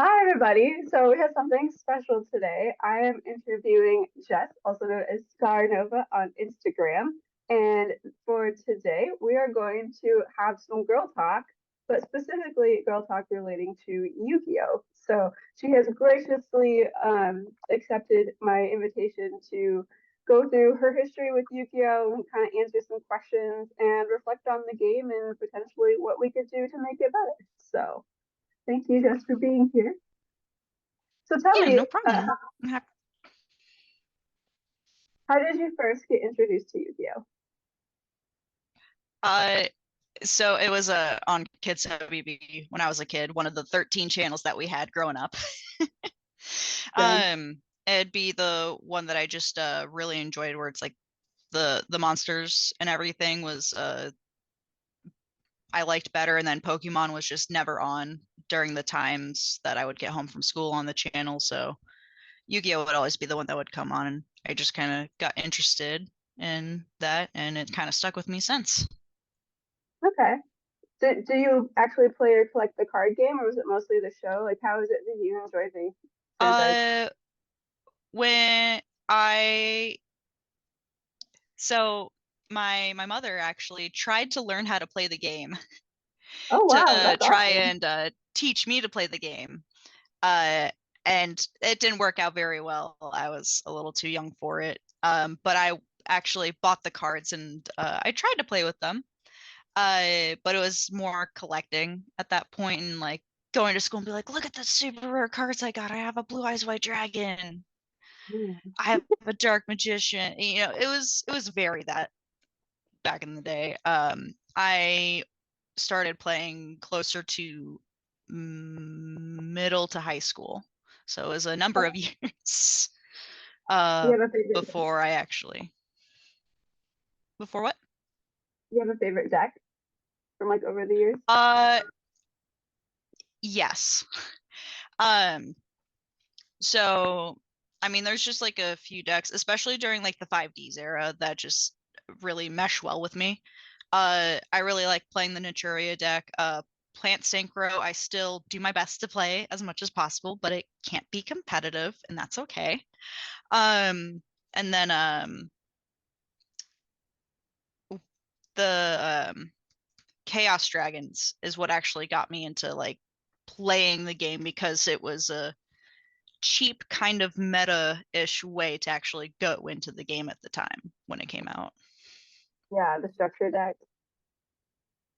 Hi, everybody. So we have something special today. I am interviewing Jess, also known as ScarNova on Instagram. And for today, we are going to have some girl talk, but specifically girl talk relating to YuGiOh. So she has graciously accepted my invitation to go through her history with YuGiOh and kind of answer some questions and reflect on the game and potentially what we could do to make it better. So thank you, Jess, for being here. So tell Yeah, me, no problem. how did you first get introduced to Yu-Gi-Oh? Uh, so it was on Kids WB when I was a kid, one of the 13 channels that we had growing up. Same. It'd be the one that I just really enjoyed, where it's like the monsters and everything was I liked better, and then Pokemon was just never on during the times that I would get home from school on the channel. So Yu-Gi-Oh would always be the one that would come on, and I just kind of got interested in that, and it kind of stuck with me since. Okay. Do you actually play or collect the card game, or was it mostly the show? Like, how is it that you enjoy the franchise? Uh, when I so my mother actually tried to learn how to play the game Oh, wow, to that's try awesome. and teach me to play the game. Uh, and it didn't work out very well. I was a little too young for it. But I actually bought the cards and I tried to play with them. But it was more collecting at that point and like going to school and be like, look at the super rare cards I got. I have a blue eyes white dragon. Mm. I have a dark magician. It was very that back in the day. I started playing closer to middle to high school, so it was a number of Okay. years Do you uh have a favorite deck? before I actually before what? Do you have a favorite deck from like over the years? Uh, yes. Um, so I mean, there's just like a few decks, especially during like the 5Ds era, that just really mesh well with me. I really like playing the Naturia deck. Plant Synchro, I still do my best to play as much as possible, but it can't be competitive, and that's okay. Um, and then the Chaos Dragons is what actually got me into like playing the game because it was a cheap kind of meta-ish way to actually go into the game at the time when it came out. Yeah, the structure deck.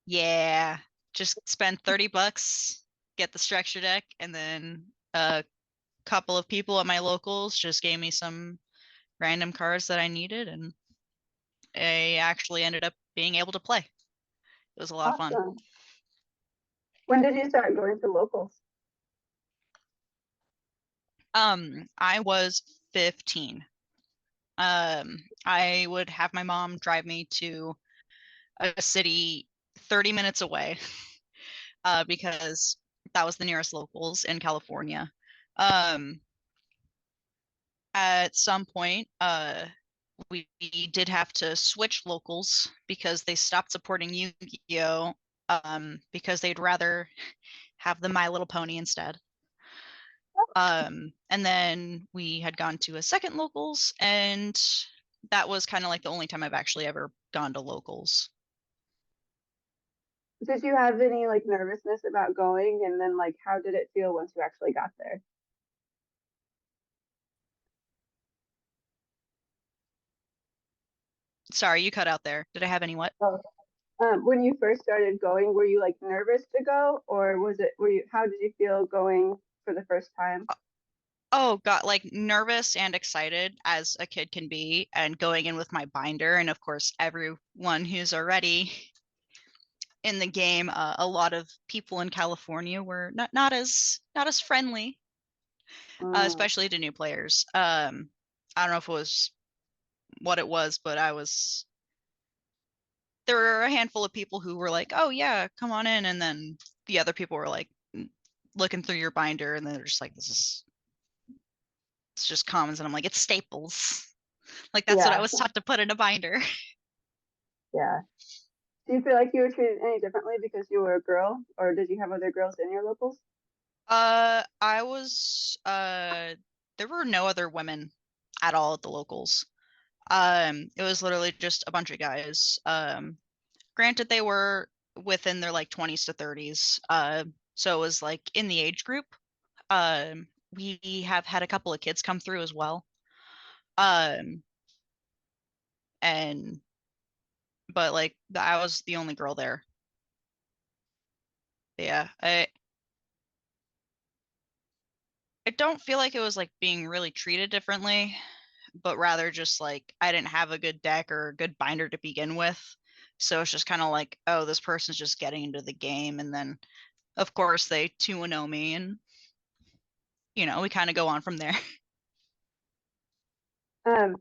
Yeah, just spend $30, get the structure deck, and then a couple of people at my locals just gave me some random cards that I needed, and I actually ended up being able to play. It was a lot of fun. Awesome. When did you start going to locals? I was 15. I would have my mom drive me to a city 30 minutes away, because that was the nearest locals in California. Um, at some point, we did have to switch locals because they stopped supporting Yu-Gi-Oh! Because they'd rather have the My Little Pony instead. And then we had gone to a second locals, and that was kind of like the only time I've actually ever gone to locals. Did you have any like nervousness about going, and then like how did it feel once you actually got there? Sorry, you cut out there. Did I have any what? Oh, when you first started going, were you like nervous to go, or were you, how did you feel going for the first time? Oh, got like nervous and excited as a kid can be, and going in with my binder. And of course, everyone who's already in the game, a lot of people in California were not as friendly, Mm, especially to new players. I don't know if it was what it was, but there were a handful of people who were like, "Oh yeah, come on in," and then the other people were like looking through your binder, and they're just like, "This is it's just commons," and I'm like, "It's staples." Like that's what I yeah, was taught to put in a binder. yeah. Do you feel like you were treated any differently because you were a girl, or did you have other girls in your locals? I was there were no other women at all at the locals. It was literally just a bunch of guys. Granted they were within their like 20s to 30s. So it was like in the age group. We have had a couple of kids come through as well. Um, and but like I was the only girl there. Yeah, I don't feel like it was like being really treated differently, but rather just like I didn't have a good deck or a good binder to begin with. So it's just kind of like, oh, this person's just getting into the game. And then, of course, they 2-0 me, and, we kind of go on from there. Um,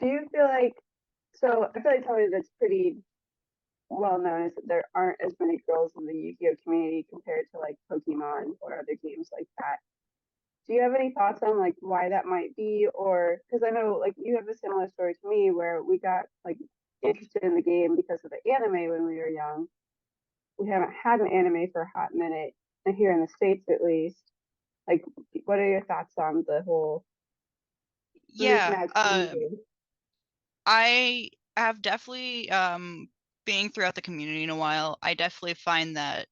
do you feel like so? I feel like something that's pretty well known is that there aren't as many girls in the Yu-Gi-Oh community compared to like Pokemon or other games like that. Do you have any thoughts on like why that might be, or because I know like you have a similar story to me where we got like interested in the game because of the anime when we were young. We haven't had an anime for a hot minute, and here in the States at least. Like, what are your thoughts on the whole Yeah, mismatch needed? I have definitely being throughout the community in a while, I definitely find that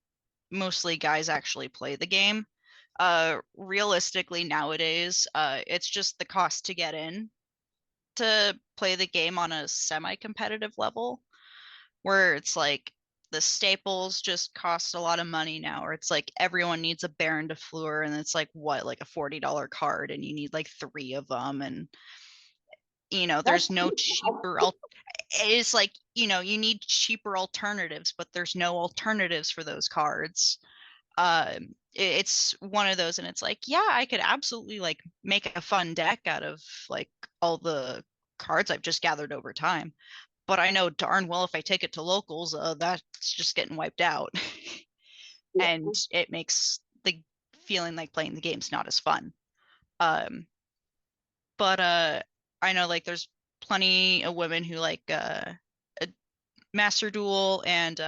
mostly guys actually play the game. Realistically nowadays, it's just the cost to get in to play the game on a semi-competitive level, where it's like the staples just cost a lot of money now, or it's like everyone needs a Baron de Fleur, and it's like what, like a $40 card, and you need like three of them, and That's there's no cheaper it's like, you need cheaper alternatives, but there's no alternatives for those cards. It's one of those, and it's like, yeah, I could absolutely like make a fun deck out of like all the cards I've just gathered over time. But I know darn well if I take it to locals, that's just getting wiped out. yeah, And it makes the feeling like playing the game's not as fun. Um, but I know like there's plenty of women who like a Master Duel and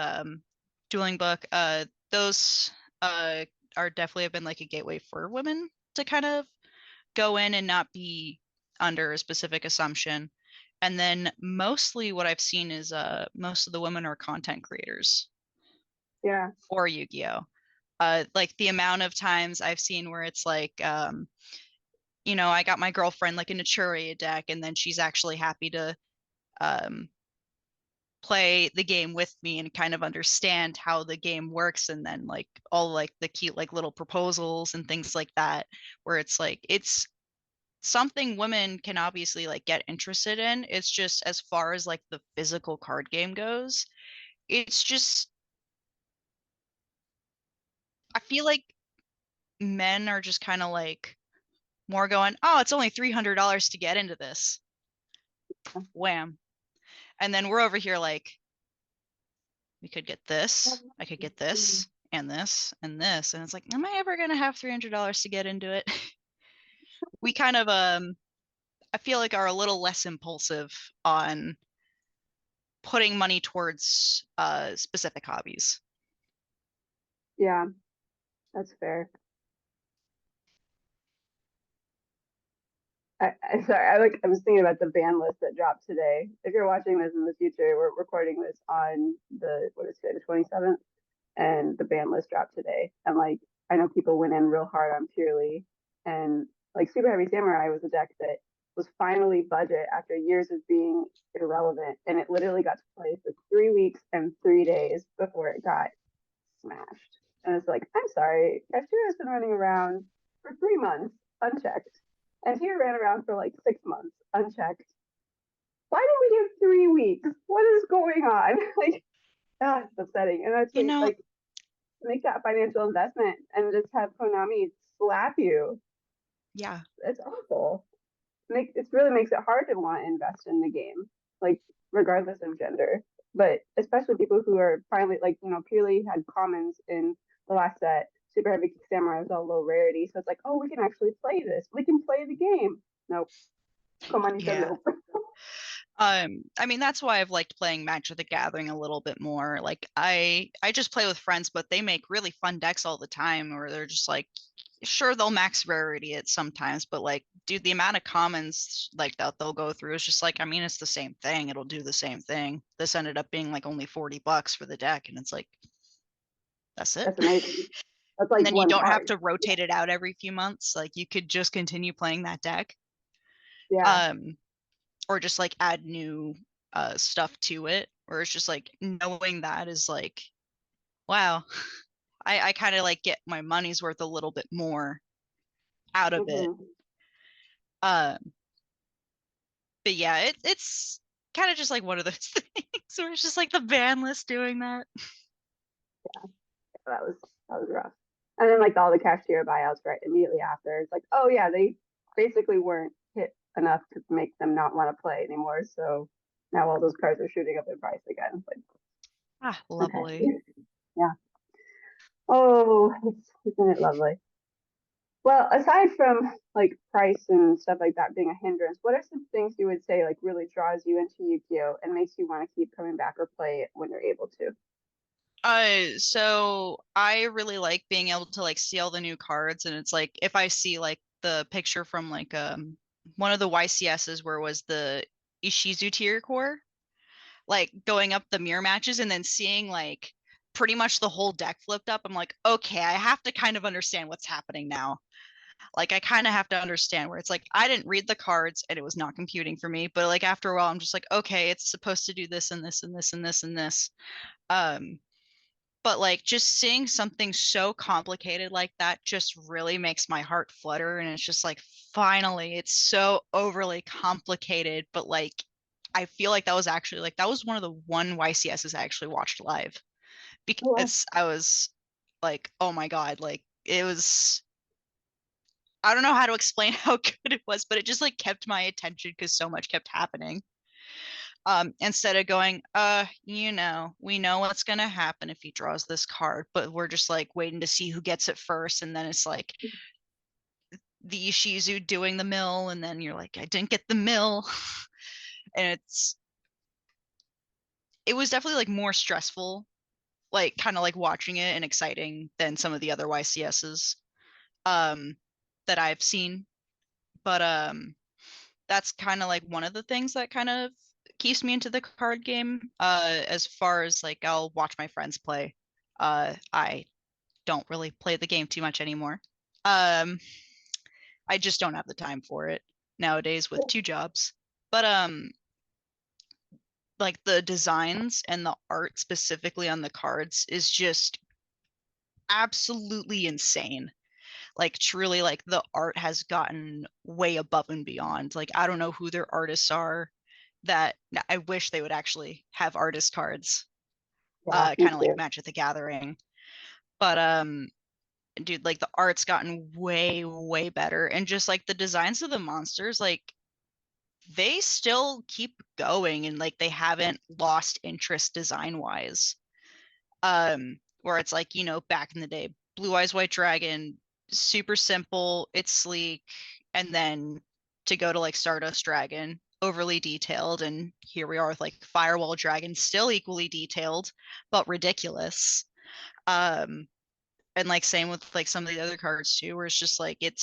Dueling Book. Those uh are definitely have been like a gateway for women to kind of go in and not be under a specific assumption. And then mostly what I've seen is most of the women are content creators yeah, for Yu-Gi-Oh! Like the amount of times I've seen where it's like I got my girlfriend like a Naturia deck, and then she's actually happy to um play the game with me and kind of understand how the game works, and then like all like the cute like little proposals and things like that, where it's like it's something women can obviously like get interested in. It's just as far as like the physical card game goes, it's just I feel like men are just kind of like more going, oh, it's only $300 to get into this. Wham. And then we're over here like, we could get this, I could get this, and this, and this. And it's like, am I ever going to have $300 to get into it? We kind of, I feel like are a little less impulsive on putting money towards specific hobbies. yeah, that's fair. Sorry, I was thinking about the ban list that dropped today. If you're watching this in the future, we're recording this on the what is it, the 27th, and the ban list dropped today. And like I know people went in real hard on Purely, and like Super Heavy Samurai was a deck that was finally budget after years of being irrelevant, and it literally got to play for 3 weeks and 3 days before it got smashed. And it's like, I'm sorry, Cashier has been running around for 3 months unchecked. And here ran around for like 6 months unchecked. Why did we do 3 weeks? What is going on? Like, it's upsetting. And that's You what, know, like, make that financial investment and just have Konami slap you. yeah, It's awful. It really makes it hard to want to invest in the game, like regardless of gender. But especially people who are finally like purely had commons in the last set. Super Heavy Samurai was all low rarity, so it's like, oh, we can actually play this. We can play the game. Nope. Come on, you said yeah. nope. I mean that's why I've liked playing Magic the Gathering a little bit more. Like I just play with friends, but they make really fun decks all the time, or they're just like, sure, they'll max rarity it sometimes, but like, dude, the amount of commons like that they'll go through is just like, I mean, it's the same thing. It'll do the same thing. This ended up being like only $40 for the deck, and it's like, that's it. That's amazing. That's And like then you one don't have card. to rotate it out every few months. Like you could just continue playing that deck. Yeah. Um, or just like add new stuff to it. Or it's just like knowing that is like, wow, I kind of like get my money's worth a little bit more out of it. Hmm. Um, but yeah, it's kind of just like one of those things where it's just like the ban list doing that. That was rough. And then like all the cashier buyouts right immediately after. It's like, oh yeah, they basically weren't hit enough to make them not want to play anymore. So now all those cards are shooting up in price again. Like, Ah, okay. lovely. Yeah. Oh, isn't it lovely? Well, aside from like price and stuff like that being a hindrance, what are some things you would say like really draws you into Yu-Gi-Oh and makes you want to keep coming back or play it when you're able to? So I really like being able to like see all the new cards, and it's like if I see like the picture from like one of the YCSs where was the Ishizu tier core, like going up the mirror matches and then seeing like pretty much the whole deck flipped up, I'm like, okay, I have to kind of understand what's happening now. Like I kind of have to understand where it's like I didn't read the cards and it was not computing for me, but like after a while I'm just like, okay, it's supposed to do this and this and this and this and this. Um, but like just seeing something so complicated like that just really makes my heart flutter, and it's just like finally it's so overly complicated, but like I feel like that was actually like that was one of the one YCSs I actually watched live Oh, wow. because I was like, oh my god, like it was, I don't know how to explain how good it was, but it just like kept my attention because so much kept happening. Instead of going, we know what's gonna happen if he draws this card, but we're just like waiting to see who gets it first, and then it's like the Ishizu doing the mill, and then you're like, I didn't get the mill. And it was definitely like more stressful, like kind of like watching it and exciting than some of the other YCSs um that I've seen. But that's kind of like one of the things that kind of keeps me into the card game. As far as like I'll watch my friends play. I don't really play the game too much anymore. Um, I just don't have the time for it nowadays with two jobs. But like the designs and the art specifically on the cards is just absolutely insane. Like truly, like the art has gotten way above and beyond. Like I don't know who their artists are, that I wish they would actually have artist cards, Yeah, me kind of like too. Magic the Gathering. But dude, like the art's gotten way better, and just like the designs of the monsters, like they still keep going, and like they haven't lost interest design wise. Where it's like, back in the day, Blue Eyes White Dragon, super simple, it's sleek, and then to go to like Stardust Dragon, overly detailed, and here we are with like Firewall Dragon, still equally detailed, but ridiculous. Um, and like same with like some of the other cards too, where it's just like it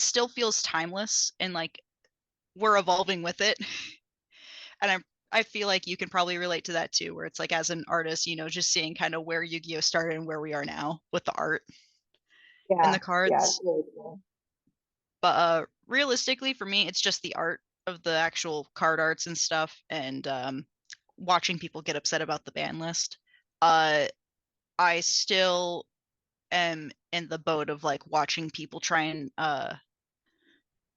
still feels timeless, and like we're evolving with it. And I feel like you can probably relate to that too, where it's like as an artist, just seeing kind of where Yu-Gi-Oh started and where we are now with the art and Yeah, the yeah, it's cards. really cool. But realistically for me, it's just the art of the actual card arts and stuff, and watching people get upset about the ban list. Uh I still am in the boat of like watching people try and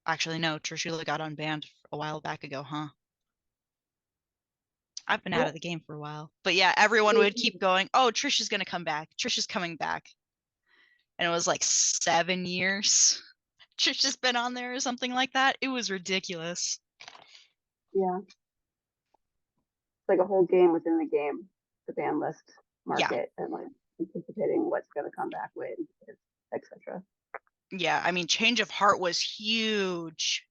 actually no, Trishula got unbanned a while back ago, huh? I've been out of What? the game for a while. But yeah, everyone would keep going, oh, Trish is going to come back. Trish is coming back. And it was like 7 years. Trish has been on there or something like that. It was ridiculous. Yeah, it's like a whole game within the game, the ban list Yeah. market, and like anticipating what's going to come back when, etc. Yeah. I mean, Change of Heart was huge.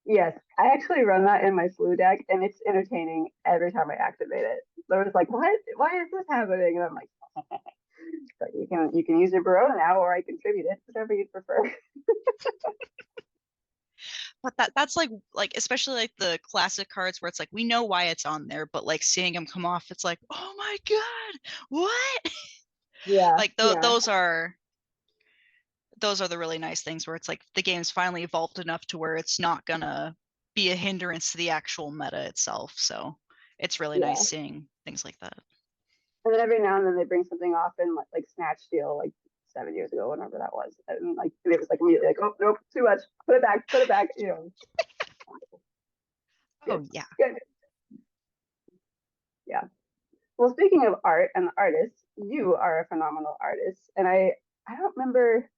Yes, I actually run that in my flu deck, and it's entertaining every time I activate it. They're just like, "What? Why is this happening?" And I'm like, "But you can use your Barona now, or I contribute it, whichever you prefer." But that's like especially like the classic cards where it's like we know why it's on there, but like seeing them come off, it's like, oh my God, what? Yeah, Like yeah, those are the really nice things where it's like the game's finally evolved enough to where it's not gonna be a hindrance to the actual meta itself. So it's really nice yeah. seeing things like that. And then every now and then they bring something off in like Snatch Steal, like 7 years ago, whenever that was, and like it was like immediately like, "Oh nope, too much. Put it back." Oh Good, yeah. good, yeah. Well, speaking of art and artists, you are a phenomenal artist, and I don't remember.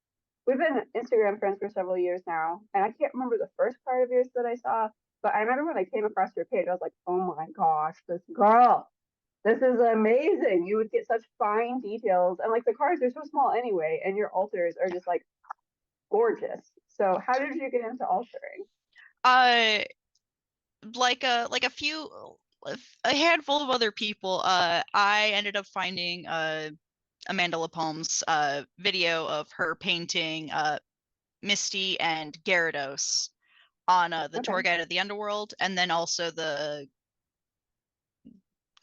We've been Instagram friends for several years now, and I can't remember the first part of yours that I saw, but I remember when I came across your page, I was like, "Oh my gosh, this girl, this is amazing." You would get such fine details, and like the cards are so small anyway, and your altars are just like gorgeous. So, how did you get into altering? Uh like a few a handful of other people, I ended up finding Amanda Lapalme's video of her painting Misty and Gyarados on the Okay. tour guide of the underworld, and then also the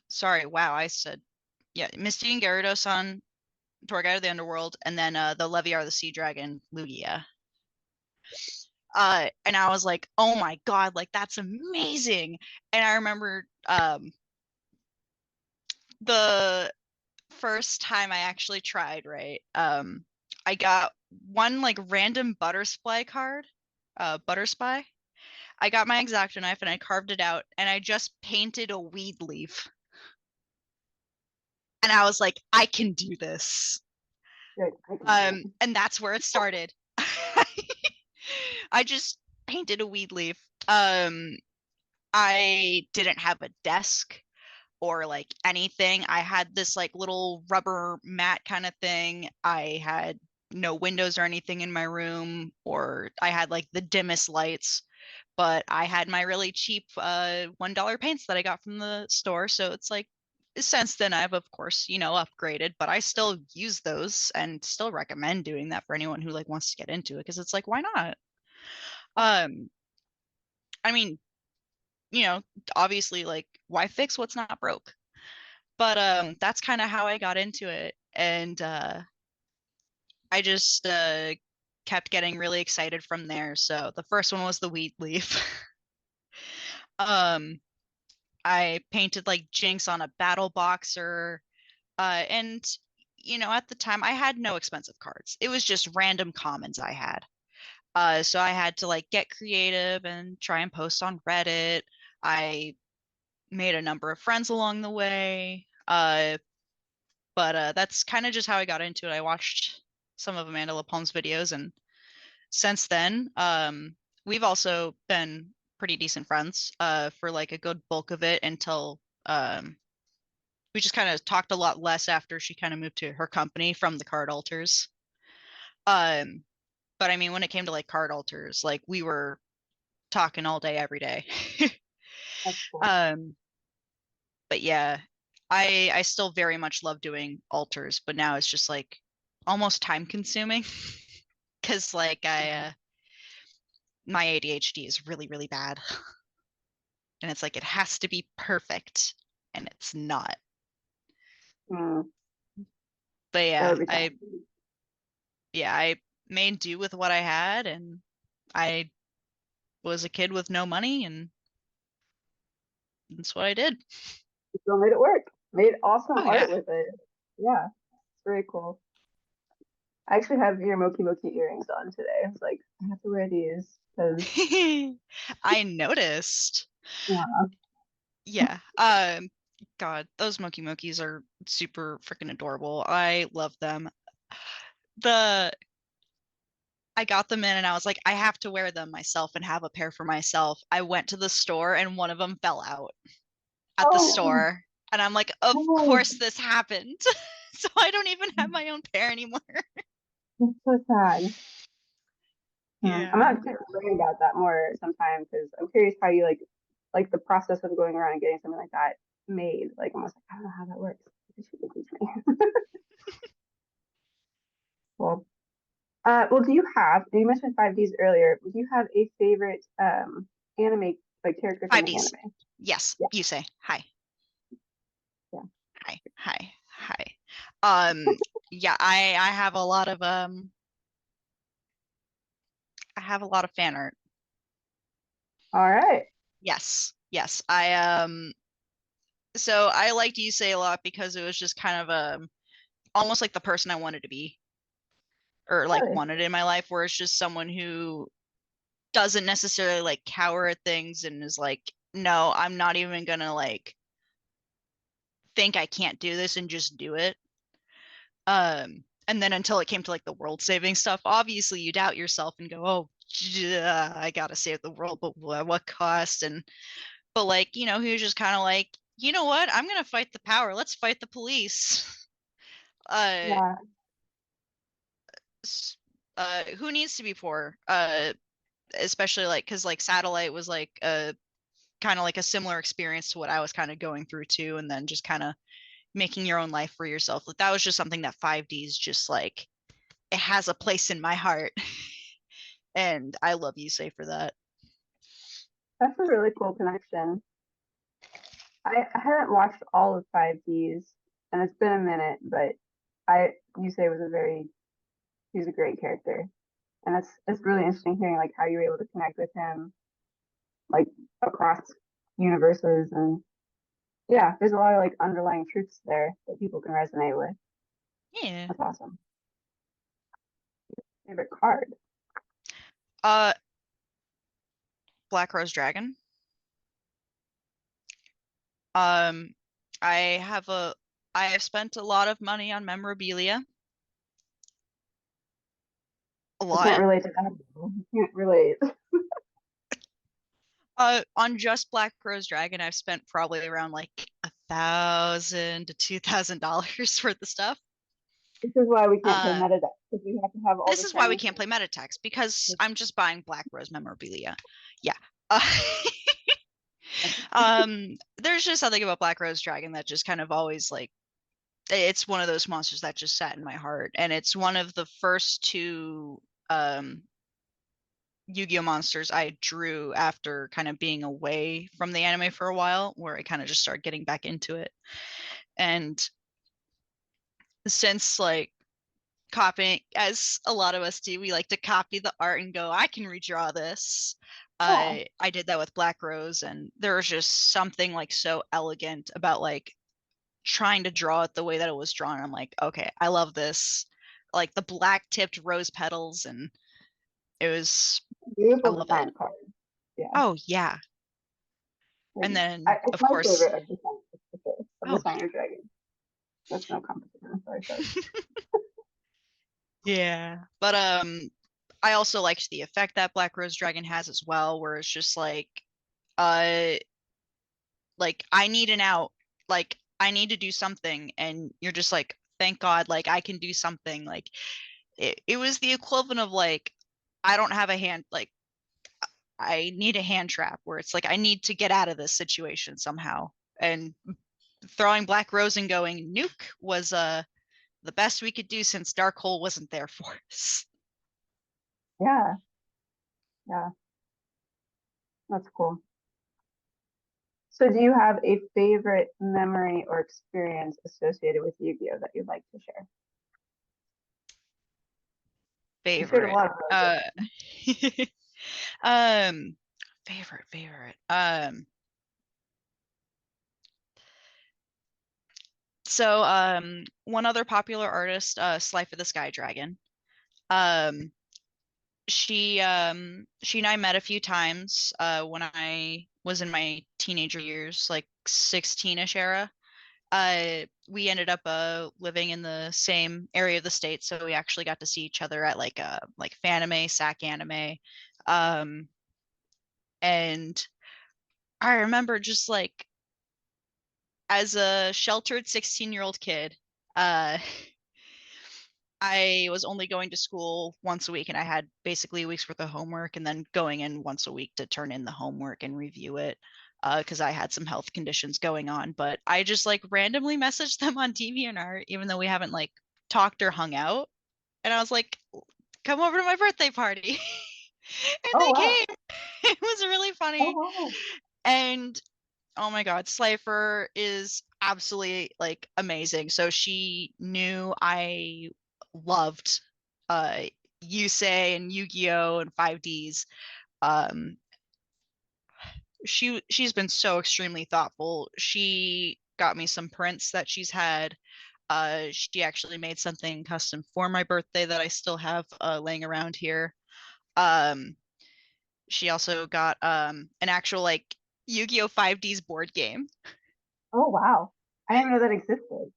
sorry, wow, I said yeah, Misty and Gyarados on tour guide of the underworld, and then the Leviar the Sea Dragon Lugia. And I was like, oh my God, like that's amazing. And I remember the first time I actually tried, right? I got one like random Buttersply card, Butterspy. I got my X-Acto knife and I carved it out and I just painted a weed leaf. And I was like, I can do this. Good. I can do it. And that's where it started. I just painted a weed leaf. I didn't have a desk or like anything. I had this like little rubber mat kind of thing. I had no windows or anything in my room, or I had like the dimmest lights, but I had my really cheap $1 paints that I got from the store. So it's like since then I've of course, upgraded, but I still use those and still recommend doing that for anyone who like wants to get into it because it's like why not? Um I mean, you know, obviously like why fix what's not broke? But that's kind of how I got into it, and I just kept getting really excited from there. So the first one was the wheat leaf. um I painted like Jinx on a battle boxer, and at the time I had no expensive cards. It was just random commons I had. So I had to like get creative and try and post on Reddit. I made a number of friends along the way. But that's kind of just how I got into it. I watched some of Amanda Lapalme's videos, and since then, we've also been pretty decent friends for like a good bulk of it until we just kind of talked a lot less after she kind of moved to her company from the card alters. Um, but I mean, when it came to like card alters, like we were talking all day, every day. That's cool. um, but yeah, I still very much love doing alters, but now it's just like almost time consuming because like I my ADHD is really really bad, and it's like it has to be perfect, and it's not. Mm, But that yeah, would be tough. I made do with what I had, and I was a kid with no money, and that's what I did. You still made it work. Made awesome Oh yeah. art with it. Yeah, it's very cool. I actually have your Moki Moki earrings on today. I was like, I have to wear these because I noticed. yeah. Yeah. God, those Moki Mokis are super freaking adorable. I love them. The I got them in and I was like, I have to wear them myself and have a pair for myself. I went to the store and one of them fell out at the Oh store. And I'm like, of no, course this happened. So I don't even have my own pair anymore. that's so sad. I'm Yeah. gonna learn about that more sometime because I'm curious how you like the process of going around and getting something like that made. Like almost like I don't know how that works. You should teach me. Well, well, do you have? You mentioned 5Ds earlier. Do you have a favorite anime like character from Five the Ds. anime? Yes. Yeah, You say hi. yeah. Hi. Hi. Hi. Yeah, I have a lot of fan art. All right. Yes. Yes. So I liked you say a lot because it was just kind of almost like the person I wanted to be or like Really? wanted in my life, where it's just someone who doesn't necessarily like cower at things and is like, no, I'm not even gonna like think I can't do this and just do it. And then until it came to like the world saving stuff, obviously you doubt yourself and go, oh, yeah, I gotta save the world, but what cost? And but like, he was just kind of like, you know what? I'm gonna fight the power. Let's fight the police. Uh, Yeah. who needs to be poor? Especially like because like Satellite was like a kind of like a similar experience to what I was kind of going through too, and then just kind of making your own life for yourself. Like that was just something that 5D's just like it has a place in my heart, and I love you say for that. That's a really cool connection. I haven't watched all of 5Ds, and it's been a minute, but I you say was a very he's a great character, and it's really interesting hearing like how you were able to connect with him like across universes and yeah, there's a lot of like underlying truths there that people can resonate with. Yeah. That's awesome. Favorite card? Uh, Black Rose Dragon. Um, I have a I have spent a lot of money on memorabilia. A I can't lot. relate to that. I can't relate. On just Black Rose Dragon, I've spent probably around like $1,000 to $2,000 worth of stuff. This is why we can't play Uh, metadata because we have to have all this the is why we shiny can't play Metatext because things. I'm just buying Black Rose memorabilia. Yeah. Uh, there's just something about Black Rose Dragon that just kind of always like it's one of those monsters that just sat in my heart, and it's one of the first two Yu-Gi-Oh monsters I drew after kind of being away from the anime for a while, where I kind of just started getting back into it. And since like copying, as a lot of us do, we like to copy the art and go, I can redraw this. Yeah, I did that with Black Rose, and there was just something like so elegant about like trying to draw it the way that it was drawn. I'm like, okay, I love this. Like the black tipped rose petals, and it was, I beautiful love it. design card. Yeah, Oh yeah. like, And then it's of my course, favorite of the of the oh Signer Dragon. That's no competition. I'm sorry, folks. yeah. But I also liked the effect that Black Rose Dragon has as well, where it's just uh like I need an out, like I need to do something, and you're just like, thank God, like I can do something. Like it was the equivalent of like I don't have a hand, like I need a hand trap where it's like I need to get out of this situation somehow. And throwing Black Rose and going nuke was the best we could do since Dark Hole wasn't there for us. Yeah, yeah, that's cool. So, do you have a favorite memory or experience associated with Yu-Gi-Oh that you'd like to share? You shared a Favorite. lot of really good ones. Um favorite. So one other popular artist, Slife of the Sky Dragon. Um she and I met a few times when I was in my teenager years, like 16ish era. We ended up living in the same area of the state, so we actually got to see each other at like Fanime, Sac Anime. Um and I remember just like as a sheltered 16-year-old kid, uh I was only going to school once a week, and I had basically a week's worth of homework, and then going in once a week to turn in the homework and review it, because I had some health conditions going on. But I just like randomly messaged them on DeviantArt, even though we haven't like talked or hung out. And I was like, "Come over to my birthday party," and Oh they wow. came. It was really Oh funny. wow. And oh my God, Slifer is absolutely like amazing. So she knew I loved uh Yusei and Yu-Gi-Oh and 5Ds. Um she's been so extremely thoughtful. She got me some prints that she's had. She actually made something custom for my birthday that I still have laying around here. Um she also got an actual like Yu-Gi-Oh 5Ds board game. Oh wow. I didn't even know that existed.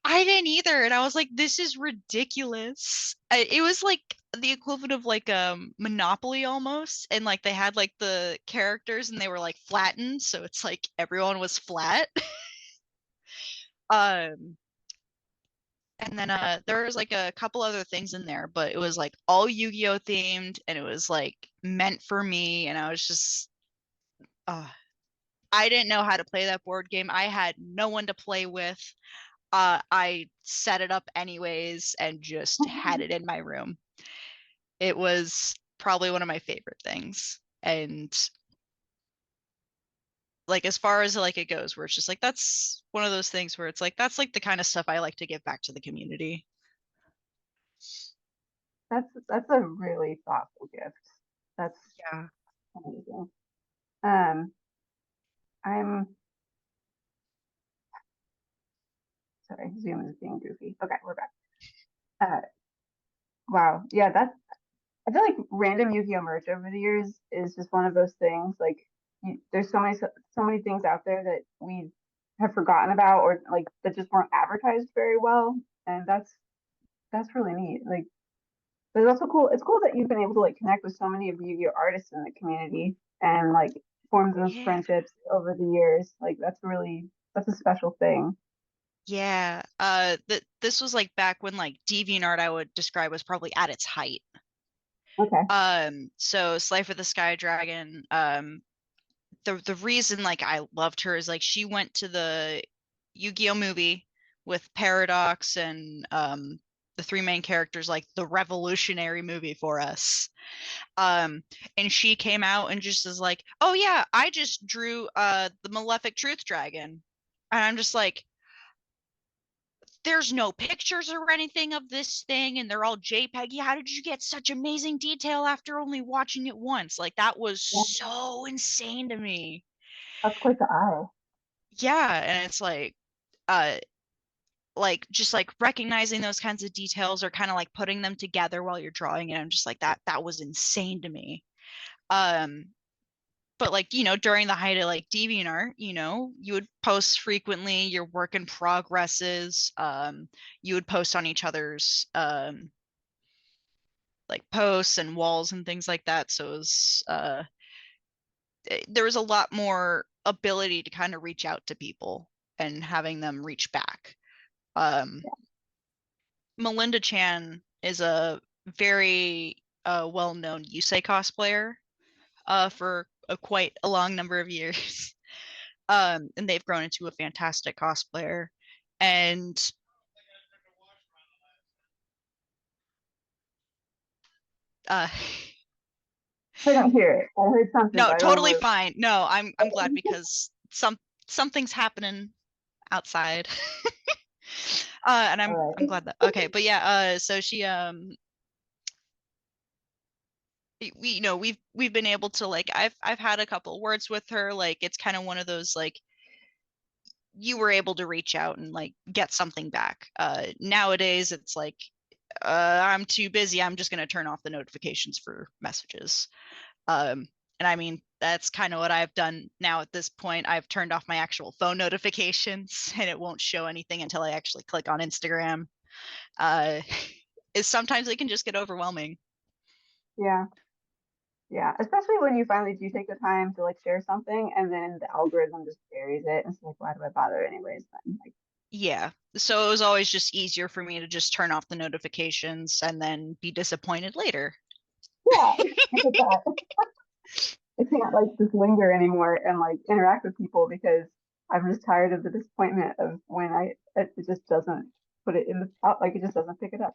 I didn't either, and I was like, "This is ridiculous." It was like the equivalent of like Monopoly almost, and like they had like the characters and they were like flattened, so it's like everyone was flat. Um, and then there was like a couple other things in there, but it was like all Yu-Gi-Oh themed, and it was like meant for me, and I was just, uh, I didn't know how to play that board game. I had no one to play with. I set it up anyways and just had it in my room. It was probably one of my favorite things. And like as far as like it goes, where it's just like that's one of those things where it's like that's like the kind of stuff I like to give back to the community. That's a really thoughtful gift. That's Yeah. amazing. Um, I'm sorry, Zoom is being goofy. Okay, we're back. Uh, wow, yeah, that's. I feel like random Yu-Gi-Oh merch over the years is just one of those things. Like, there's so many things out there that we have forgotten about, or like that just weren't advertised very well, and that's really neat. Like, but it's also cool. It's cool that you've been able to like connect with so many of the Yu-Gi-Oh artists in the community and like form those Yeah. friendships over the years. Like, that's a special thing. Yeah. This was like back when like DeviantArt I would describe was probably at its height. Okay. So Slifer the Sky Dragon, the reason like I loved her is like she went to the Yu-Gi-Oh movie with Paradox and the three main characters, like the revolutionary movie for us. Um and she came out and just is like, "Oh yeah, I just drew the Malefic Truth Dragon." And I'm just like, "There's no pictures or anything of this thing and they're all JPEG. How did you get such amazing detail after only watching it once?" Like that was Yeah, so insane to me. that's quite the eye. Yeah, and it's uh like just like recognizing those kinds of details or kind of like putting them together while you're drawing it. I'm just like that was insane to me. Um but like, during the height of like DeviantArt, you would post frequently your work in progresses. You would post on each other's like posts and walls and things like that. So it was there was a lot more ability to kind of reach out to people and having them reach back. Um Melinda Chan is a very well-known Yusei cosplayer for quite a long number of years. And they've grown into a fantastic cosplayer. And uh, I don't hear it. I heard something, no, but I don't know totally what. fine. No, I'm glad because something's happening outside. And All I'm right. glad that okay, but yeah, so she we've been able to like I've had a couple words with her. Like it's kind of one of those like you were able to reach out and like get something back. Nowadays it's like I'm too busy. I'm just going to turn off the notifications for messages. And I mean, that's kind of what I've done now at this point. I've turned off my actual phone notifications and it won't show anything until I actually click on Instagram. Uh, is sometimes it can just get overwhelming. Yeah. Yeah. Especially when you finally do take the time to like share something and then the algorithm just buries it. And it's like, why do I bother anyways then? Like, Yeah. So it was always just easier for me to just turn off the notifications and then be disappointed later. Yeah, I get that. I can't like just linger anymore and like interact with people because I'm just tired of the disappointment of when it just doesn't put it in the out, like it just doesn't pick it up.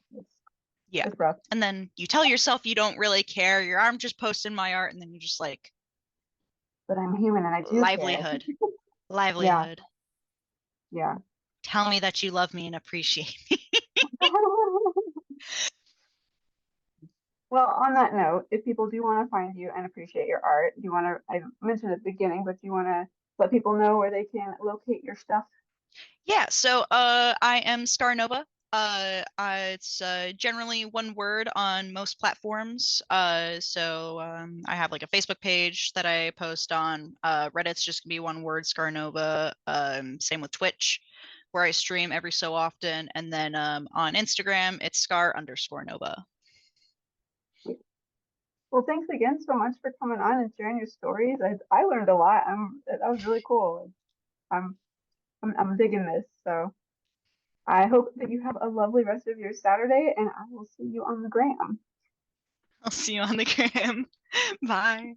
Yeah. It's rough. And then you tell yourself you don't really care. I'm just posting my art, and then you're just like, But I'm human and I do care. livelihood, Yeah, livelihood. yeah. Tell me that you love me and appreciate me. Well, on that note, if people do want to find you and appreciate your art, do you want to, I mentioned at the beginning, but do you want to let people know where they can locate your stuff? Yeah, so I am ScarNova. It's generally one word on most platforms. I have like a Facebook page that I post on. Reddit's just gonna be one word, ScarNova. Same with Twitch, where I stream every so often, and then on Instagram it's Scar_Nova. Well, thanks again so much for coming on and sharing your stories. I learned a lot. That was really cool. I'm I'm digging this. So I hope that you have a lovely rest of your Saturday, and I will see you on the gram. I'll see you on the gram. Bye.